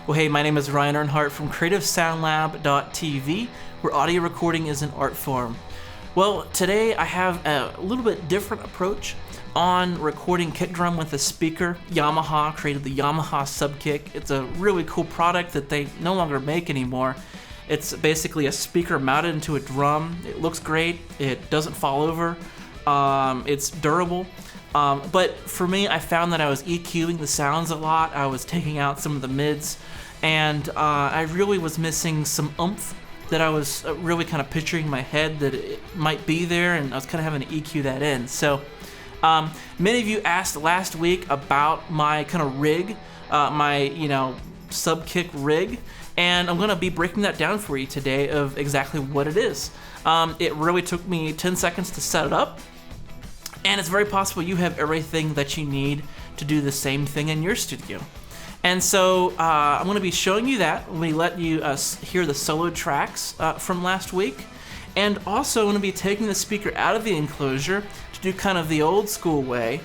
Well, hey, my name is Ryan Earnhardt from CreativeSoundLab.tv, where audio recording is an art form. Well, today I have a little bit different approach on recording kick drum with a speaker. Yamaha created the Yamaha Subkick. It's a really cool product that they no longer make anymore. It's basically a speaker mounted into a drum. It looks great. It doesn't fall over. It's durable. But for me, I found that I was EQing the sounds a lot. I was taking out some of the mids, and I really was missing some oomph that I was really kind of picturing in my head that it might be there, and I was kind of having to EQ that in. So many of you asked last week about my kind of rig, my Subkick rig, and I'm going to be breaking that down for you today of exactly what it is. It really took me 10 seconds to set it up, and it's very possible you have everything that you need to do the same thing in your studio. And so I'm going to be showing you that when we let you hear the solo tracks from last week. And also I'm going to be taking the speaker out of the enclosure to do kind of the old school way,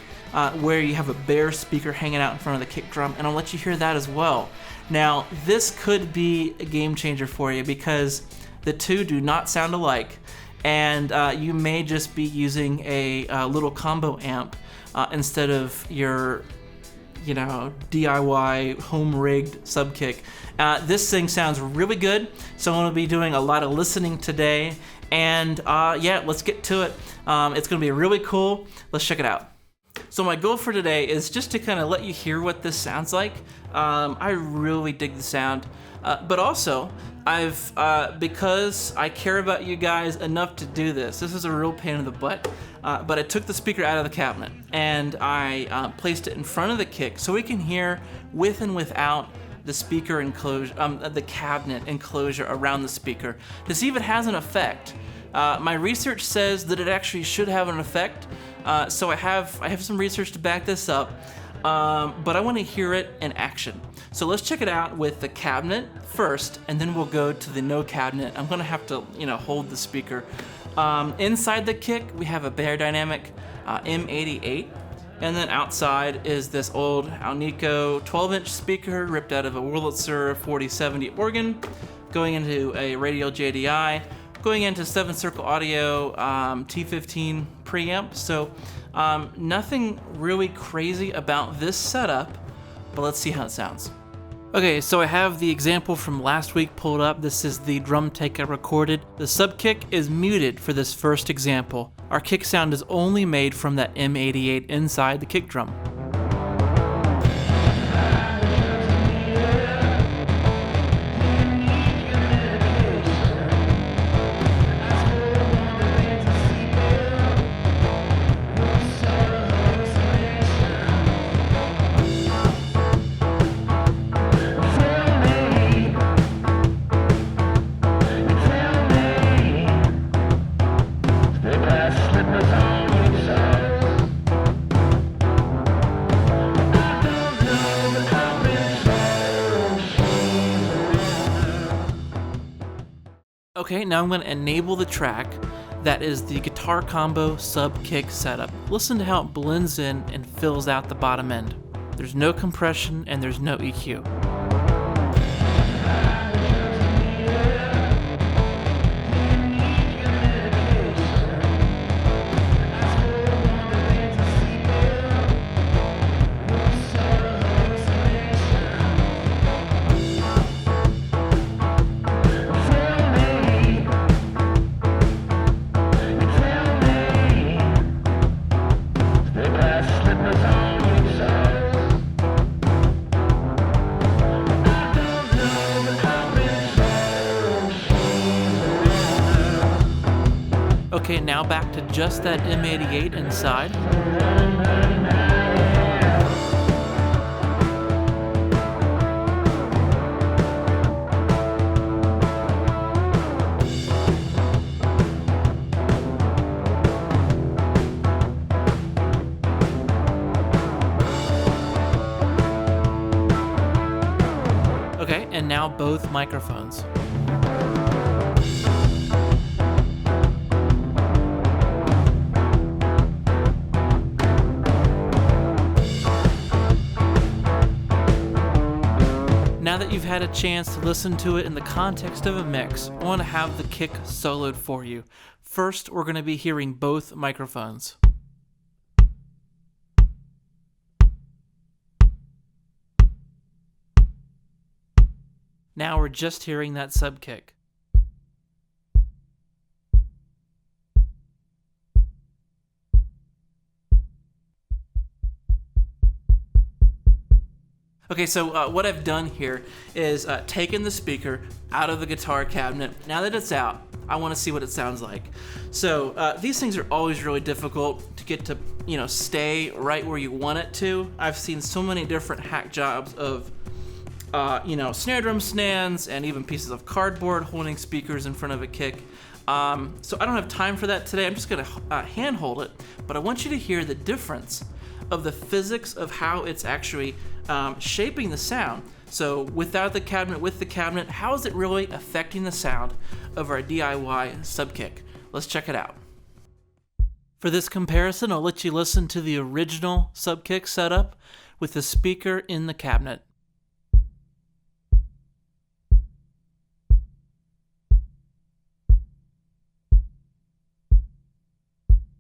where you have a bare speaker hanging out in front of the kick drum, and I'll let you hear that as well. Now, this could be a game changer for you because the two do not sound alike, and you may just be using a little combo amp instead of your DIY home-rigged Subkick. This thing sounds really good, so I'm going to be doing a lot of listening today, and let's get to it. It's going to be really cool. Let's check it out. So my goal for today is just to kind of let you hear what this sounds like. I really dig the sound, but also because I care about you guys enough to do this. This is a real pain in the butt, but I took the speaker out of the cabinet and I placed it in front of the kick so we can hear with and without the speaker enclosure, the cabinet enclosure around the speaker to see if it has an effect. My research says that it actually should have an effect, so I have some research to back this up, but I want to hear it in action. So let's check it out with the cabinet first, and then we'll go to the no cabinet. I'm going to have to hold the speaker. Inside the kick, we have a Beyerdynamic M88, and then outside is this old Alnico 12-inch speaker ripped out of a Wurlitzer 4070 organ, going into a Radial JDI, going into 7-Circle Audio T15 preamp. So nothing really crazy about this setup, but let's see how it sounds. Okay, so I have the example from last week pulled up. This is the drum take I recorded. The Subkick is muted for this first example. Our kick sound is only made from that M88 inside the kick drum. Okay, now I'm going to enable the track. That is the Guitar Combo Subkick setup. Listen to how it blends in and fills out the bottom end. There's no compression and there's no EQ. Okay, now back to just that M88 inside. Okay, and now both microphones. Now that you've had a chance to listen to it in the context of a mix, I want to have the kick soloed for you. First, we're going to be hearing both microphones. Now we're just hearing that sub kick. Okay, so what I've done here is taken the speaker out of the guitar cabinet. Now that it's out, I want to see what it sounds like. So these things are always really difficult to get to, stay right where you want it to. I've seen so many different hack jobs of, snare drum stands and even pieces of cardboard holding speakers in front of a kick. So I don't have time for that today. I'm just going to hand hold it, but I want you to hear the difference of the physics of how it's actually shaping the sound. So without the cabinet, with the cabinet, how is it really affecting the sound of our DIY subkick? Let's check it out. For this comparison, I'll let you listen to the original subkick setup with the speaker in the cabinet.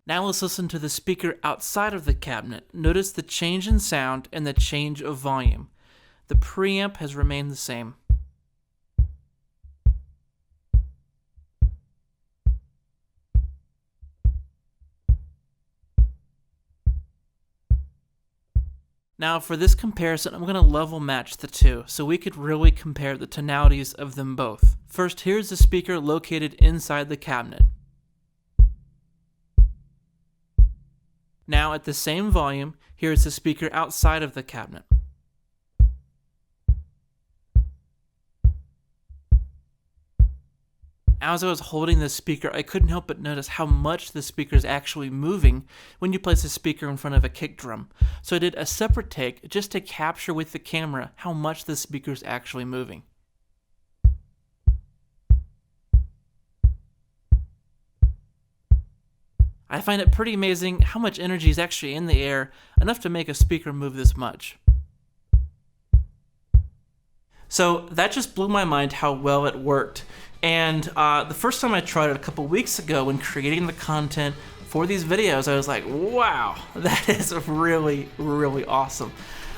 Now let's listen to the speaker outside of the cabinet. Notice the change in sound and the change of volume. The preamp has remained the same. Now for this comparison, I'm going to level match the two so we could really compare the tonalities of them both. First, here's the speaker located inside the cabinet. Now at the same volume, here's the speaker outside of the cabinet. As I was holding this speaker, I couldn't help but notice how much the speaker is actually moving when you place a speaker in front of a kick drum. So I did a separate take just to capture with the camera how much the speaker is actually moving. I find it pretty amazing how much energy is actually in the air, enough to make a speaker move this much. So that just blew my mind how well it worked. And the first time I tried it a couple weeks ago when creating the content for these videos, I was like, wow, that is really, really awesome.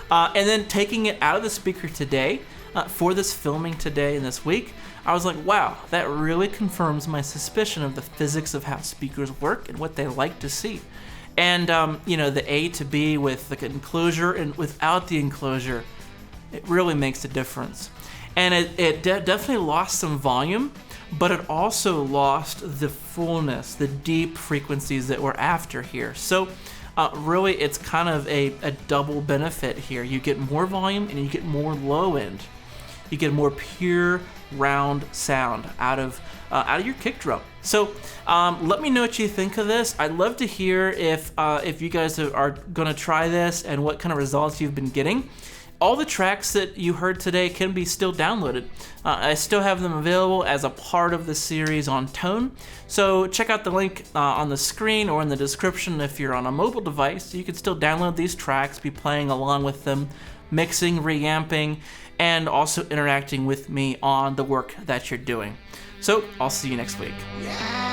And then taking it out of the speaker today, for this filming today and this week, I was like, wow, that really confirms my suspicion of the physics of how speakers work and what they like to see. And, the A to B with the enclosure and without the enclosure, it really makes a difference. And it definitely lost some volume, but it also lost the fullness, the deep frequencies that we're after here. So really, it's kind of a double benefit here. You get more volume and you get more low end. You get more pure round sound out of your kick drum. So let me know what you think of this. I'd love to hear if you guys are going to try this and what kind of results you've been getting. All the tracks that you heard today can be still downloaded. I still have them available as a part of the series on Tone. So check out the link on the screen or in the description if you're on a mobile device. You can still download these tracks, be playing along with them, mixing, reamping, and also interacting with me on the work that you're doing. So I'll see you next week. Yeah.